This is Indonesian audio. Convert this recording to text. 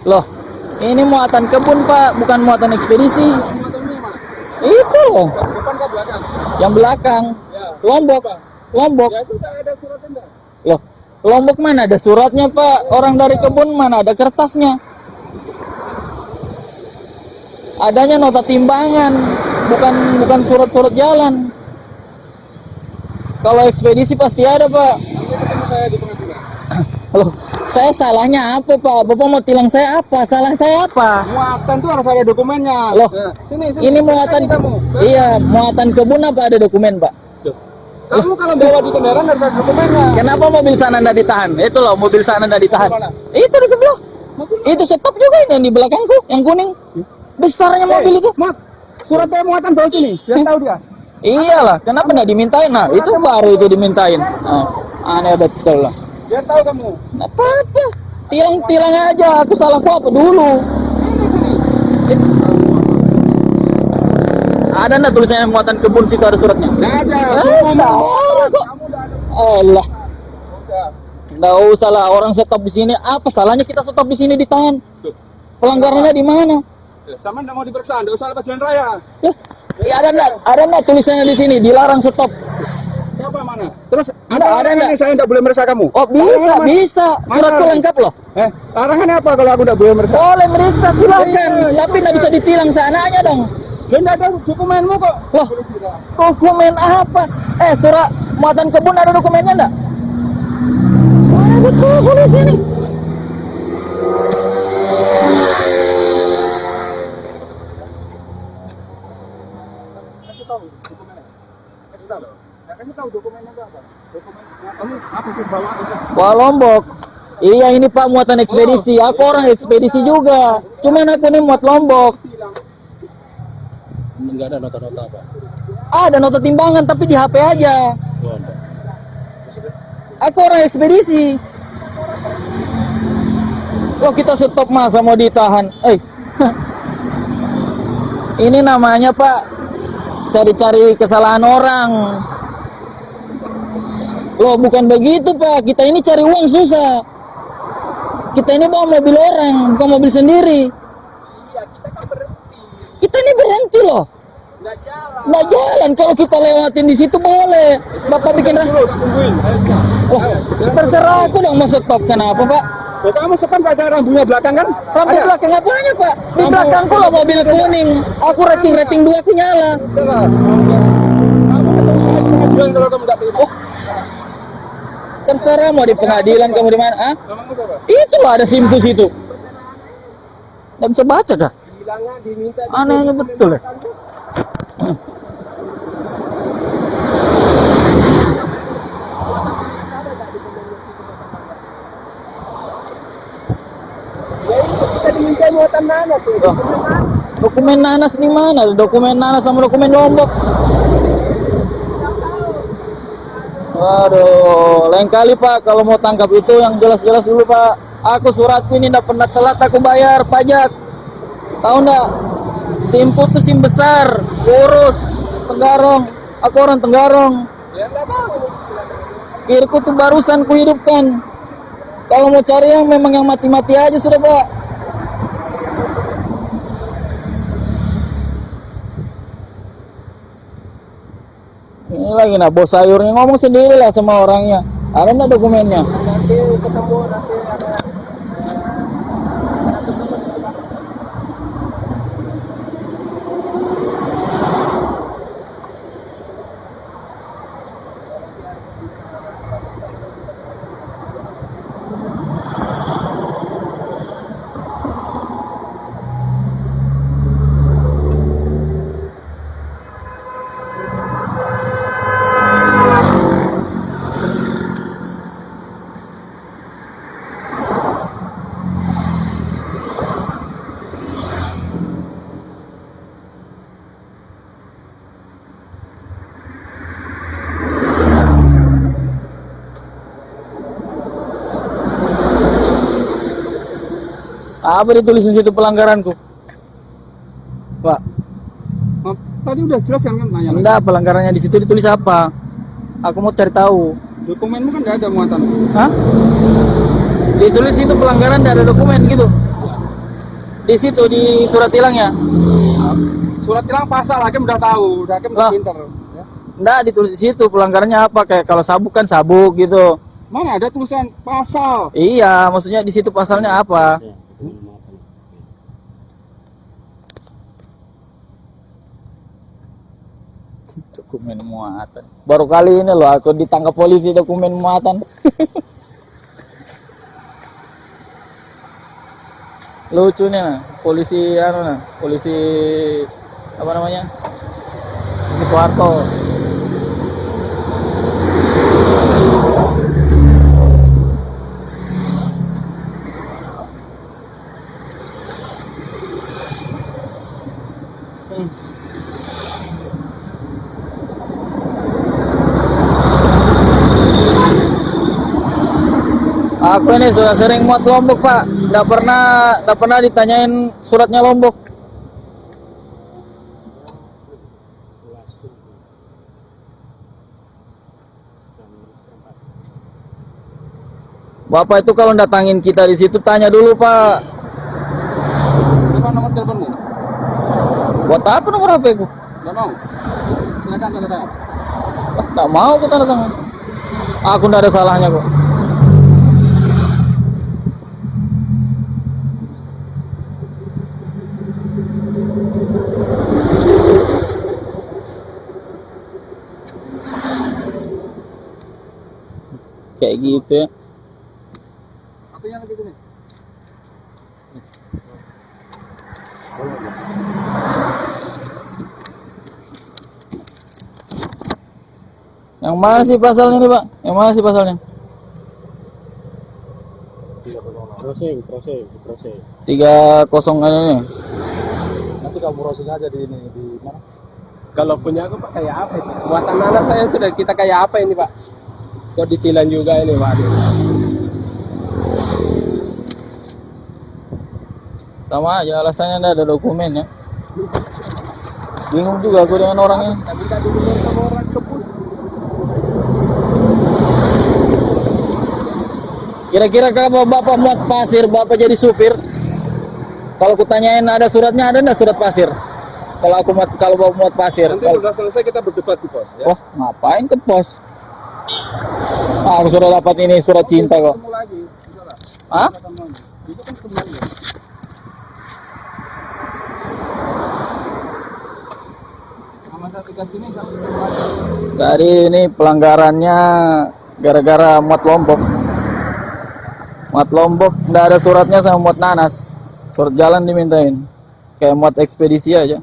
Loh, ini muatan kebun Pak, bukan muatan ekspedisi. Itu loh. Depan ke belakang? Yang belakang. Ya. Lombok. Lombok. Ya sudah, ada suratnya enggak? Loh, Lombok mana ada suratnya Pak? Orang dari kebun mana ada kertasnya? Adanya nota timbangan, bukan surat-surat jalan. Kalau ekspedisi pasti ada Pak. Nanti ketemu saya di pengadilan. Loh, saya salahnya apa Pak? Bapak mau tilang saya apa? Salah saya apa? Muatan tuh harus ada dokumennya. Loh, Ya, sini. Ini muatan kamu. Iya, muatan kebun apa ada dokumen Pak? Kamu kalau bawa di kendaraan harus ada dokumennya. Kenapa mobil sana nggak ditahan? Itu loh, mobil sana nggak ditahan. Mana? Itu di sebelah. Itu stop juga ini yang di belakangku, yang kuning. Besarnya mobil itu. Mat, suratnya muatan bawa sini. Biar tahu dia. Iyalah, kenapa nggak dimintain? Nah, itu baru itu dimintain. Oh, aneh betul lah. Biar tahu kamu. Nggak apa-apa. Tilang aja. Aku salahku apa dulu? Ada nggak tulisannya muatan kebun situ ada suratnya? Nggak ada. Nggak ada kok. Allah. Nggak usah lah, orang stop di sini. Apa salahnya kita stop di sini ditahan? Pelanggarannya di mana? Sama nggak mau diperiksa, nggak usah lepas jalan raya. Ya, ada nggak tulisannya di sini dilarang stop? Siapa mana? Terus Ada nggak? saya nggak boleh meriksa kamu? Oh bisa. Suratku lengkap loh. Larangannya apa kalau aku nggak boleh meriksa? Boleh meriksa silakan, tapi nggak bisa ditilang sananya dong. Dia nggak ada dokumenmu kok. Loh, dokumen apa? Surat muatan kebun ada dokumennya nggak? Mana betul polisi ini? Kasih tahu dokumennya. Kasih tahu dokumennya apa? Dokumen kamu apa sih bawa? Wah, Lombok. Iya ini Pak muatan ekspedisi. Aku orang ekspedisi juga. Cuman aku ini muat Lombok. Enggak ada nota-nota apa? Ada nota timbangan tapi di HP aja. Aku orang ekspedisi. Loh kita stop masa mau ditahan? Ini namanya Pak cari-cari kesalahan orang. Loh bukan begitu Pak. Kita ini cari uang susah. Kita ini bawa mobil orang, bukan mobil sendiri. Iya, kita kan berhenti. Kita ini berhenti loh. Nggak jalan. Nggak jalan, kalau kita lewatin di situ boleh. Bapak bikin Dulu, tak tungguin. oh, terserah aku dong mau stop. Kenapa Pak? Oh, kamu sekarang nggak ada rambunya belakang kan? Rambu belakang apanya Pak? Di belakangku loh mobil kuning. Aku rating 2 aku nyala. Udah. Kamu ketemu saya di pengadilan kalau kamu nggak terima. Terserah mau di pengadilan kamu di mana? Ah? Namamu siapa? Itu loh ada SIM situ. Nggak bisa baca dah. Bilangnya diminta. Anehnya betul ya. Kita diminta muatan nanas ya. Loh, dokumen nanas di mana? Dokumen nanas sama dokumen Lombok. Waduh, lain kali Pak kalau mau tangkap itu yang jelas-jelas dulu Pak. Aku suratku ini nggak pernah telat aku bayar pajak. Tahu nggak? SIM tuh SIM besar, kurus, Tenggarong. Aku orang Tenggarong. Ya nggak tahu. Kirku tuh barusan kuhidupkan. Kalau mau cari yang memang yang mati-mati aja sudah Pak. Ini lagi nah bos sayurnya ngomong sendiri lah sama orangnya. Ada nggak dokumennya? Nanti ketemu nanti ada. Apa ditulis di situ pelanggaranku? Pak, Tadi udah jelas kan nanya. enggak pelanggarannya di situ ditulis apa? Aku mau cari tahu. Dokumenmu kan nggak ada muatan. Hah? Ditulis itu pelanggaran tidak ada dokumen gitu. Di situ di surat tilangnya. Surat tilang pasal hakim udah tahu, hakim udah Lah. pinter. Ya. Nggak ditulis di situ pelanggarannya apa, kayak kalau sabuk kan sabuk gitu. Mana ada tulisan pasal? Iya, maksudnya di situ pasalnya apa? Dokumen muatan. Baru kali ini loh aku ditangkap polisi dokumen muatan. Lucunya polisi polisi apa namanya? Ini Soeharto. Aku ini sudah sering muat Lombok, Pak. Nggak pernah ditanyain suratnya Lombok. Bapak itu kalau datangin kita di situ tanya dulu, Pak. Coba nomor teleponmu. Buat apa nomor HP ku? Nggak mau. Silakan tanda tangan. Nggak mau aku tanda tangan. Aku nggak ada salahnya kok. Kayak gitu ya. HP-nya lagi sini. Yang mana sih pasalnya nih, Pak? Yang mana sih pasalnya? Proses. 30 ini. Nanti kamu browsing aja di ini di mana? Kalau punya aku Pak kayak apa itu? Buatan anak saya sudah kita kayak apa ini Pak? Kok ditilan juga ini Pak? Sama aja alasannya nggak ada dokumen ya. Bingung juga aku dengan orang ini. Tapi tadi dulu sama orang kebun. Kira-kira kalau Bapak muat pasir, Bapak jadi supir. Kalau kutanyain ada suratnya, ada nggak surat pasir? Kalau Bapak muat pasir. Nanti sudah selesai kita berdebat di pos. Ya? Oh, ngapain ke pos? Aku sudah dapat ini surat cinta kok. Ketemu lagi. Udahlah. Hah? Itu kan temannya. Sama saya tugas ini kan. Dari ini pelanggarannya gara-gara muat Lombok. Muat Lombok nggak ada suratnya sama muat nanas. Surat jalan dimintain. Kayak muat ekspedisi aja.